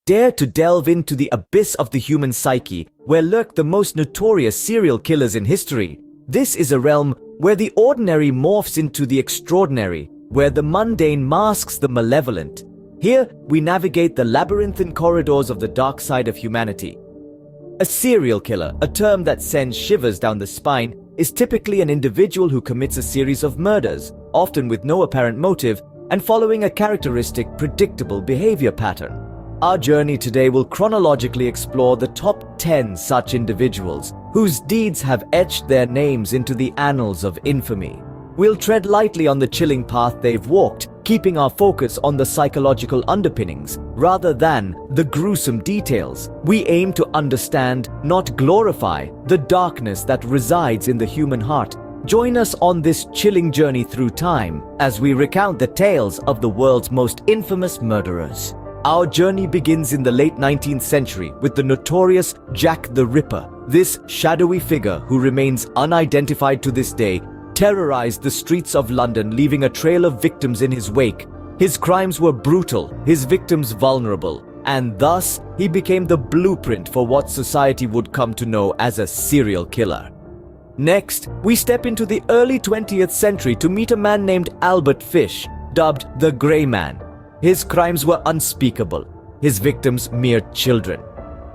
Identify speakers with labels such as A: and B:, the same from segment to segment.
A: dare to delve into the abyss of the human psyche, where lurk the most notorious serial killers in history. This is a realm where the ordinary morphs into the extraordinary, where the mundane masks the malevolent. Here, we navigate the labyrinthine corridors of the dark side of humanity. A serial killer, a term that sends shivers down the spine, is typically an individual who commits a series of murders, often with no apparent motive, and following a characteristic, predictable behavior pattern. Our journey today will chronologically explore the top 10 such individuals, whose deeds have etched their names into the annals of infamy. We'll tread lightly on the chilling path they've walked, keeping our focus on the psychological underpinnings rather than the gruesome details. We aim to understand, not glorify, the darkness that resides in the human heart. Join us on this chilling journey through time as we recount the tales of the world's most infamous murderers. Our journey begins in the late 19th century with the notorious Jack the Ripper. This shadowy figure, who remains unidentified to this day, terrorized the streets of London, leaving a trail of victims in his wake. His crimes were brutal, his victims vulnerable, and thus he became the blueprint for what society would come to know as a serial killer. Next, we step into the early 20th century to meet a man named Albert Fish, dubbed the Grey Man. His crimes were unspeakable, his victims mere children.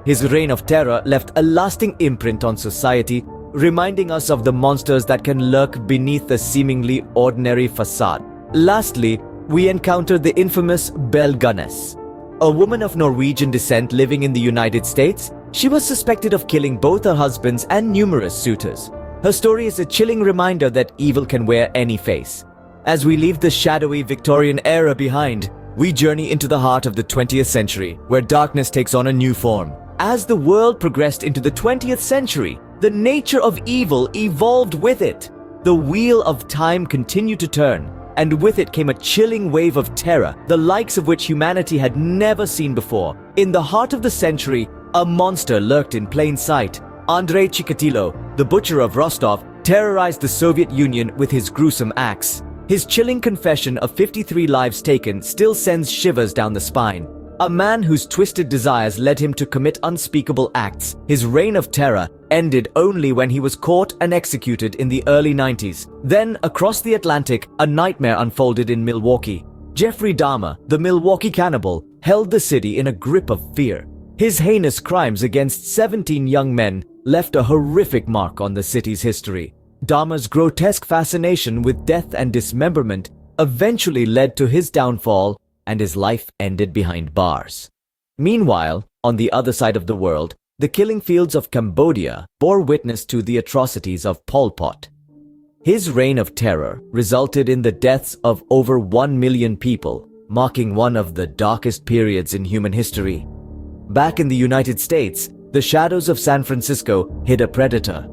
A: His reign of terror left a lasting imprint on society, reminding us of the monsters that can lurk beneath the seemingly ordinary facade. Lastly, we encounter the infamous Belle Gunness. A woman of Norwegian descent living in the United States, she was suspected of killing both her husbands and numerous suitors. Her story is a chilling reminder that evil can wear any face. As we leave the shadowy Victorian era behind, we journey into the heart of the 20th century, where darkness takes on a new form. As the world progressed into the 20th century, the nature of evil evolved with it. The wheel of time continued to turn, and with it came a chilling wave of terror, the likes of which humanity had never seen before. In the heart of the century, a monster lurked in plain sight. Andrei Chikatilo, the butcher of Rostov, terrorized the Soviet Union with his gruesome acts. His chilling confession of 53 lives taken still sends shivers down the spine. A man whose twisted desires led him to commit unspeakable acts. His reign of terror ended only when he was caught and executed in the early 90s. Then, across the Atlantic, a nightmare unfolded in Milwaukee. Jeffrey Dahmer, the Milwaukee cannibal, held the city in a grip of fear. His heinous crimes against 17 young men left a horrific mark on the city's history. Dahmer's grotesque fascination with death and dismemberment eventually led to his downfall, and his life ended behind bars. Meanwhile, on the other side of the world, the killing fields of Cambodia bore witness to the atrocities of Pol Pot. His reign of terror resulted in the deaths of over 1 million people, marking one of the darkest periods in human history. Back in the United States, the shadows of San Francisco hid a predator.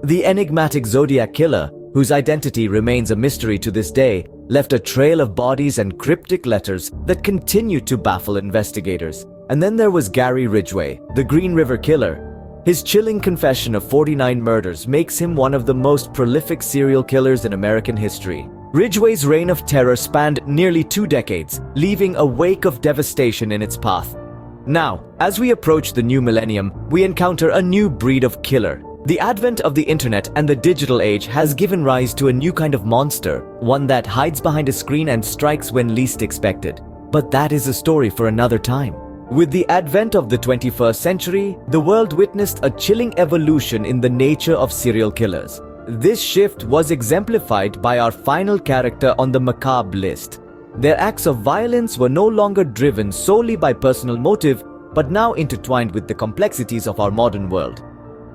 A: The enigmatic Zodiac Killer, whose identity remains a mystery to this day, left a trail of bodies and cryptic letters that continue to baffle investigators. And then there was Gary Ridgway, the Green River Killer. His chilling confession of 49 murders makes him one of the most prolific serial killers in American history. Ridgway's reign of terror spanned nearly 2 decades, leaving a wake of devastation in its path. Now, as we approach the new millennium, we encounter a new breed of killer. The advent of the internet and the digital age has given rise to a new kind of monster, one that hides behind a screen and strikes when least expected. But that is a story for another time. With the advent of the 21st century, the world witnessed a chilling evolution in the nature of serial killers. This shift was exemplified by our final character on the macabre list. Their acts of violence were no longer driven solely by personal motive, but now intertwined with the complexities of our modern world.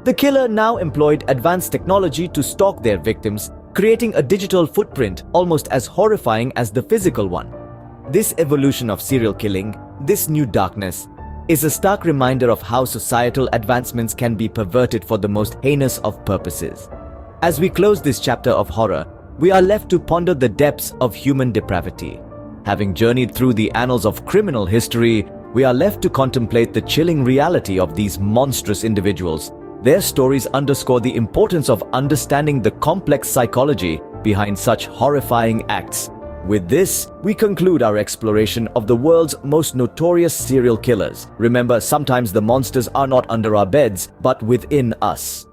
A: The killer now employed advanced technology to stalk their victims, creating a digital footprint almost as horrifying as the physical one. This evolution of serial killing, this new darkness, is a stark reminder of how societal advancements can be perverted for the most heinous of purposes. As we close this chapter of horror, we are left to ponder the depths of human depravity. Having journeyed through the annals of criminal history, we are left to contemplate the chilling reality of these monstrous individuals. Their stories underscore the importance of understanding the complex psychology behind such horrifying acts. With this, we conclude our exploration of the world's most notorious serial killers. Remember, sometimes the monsters are not under our beds, but within us.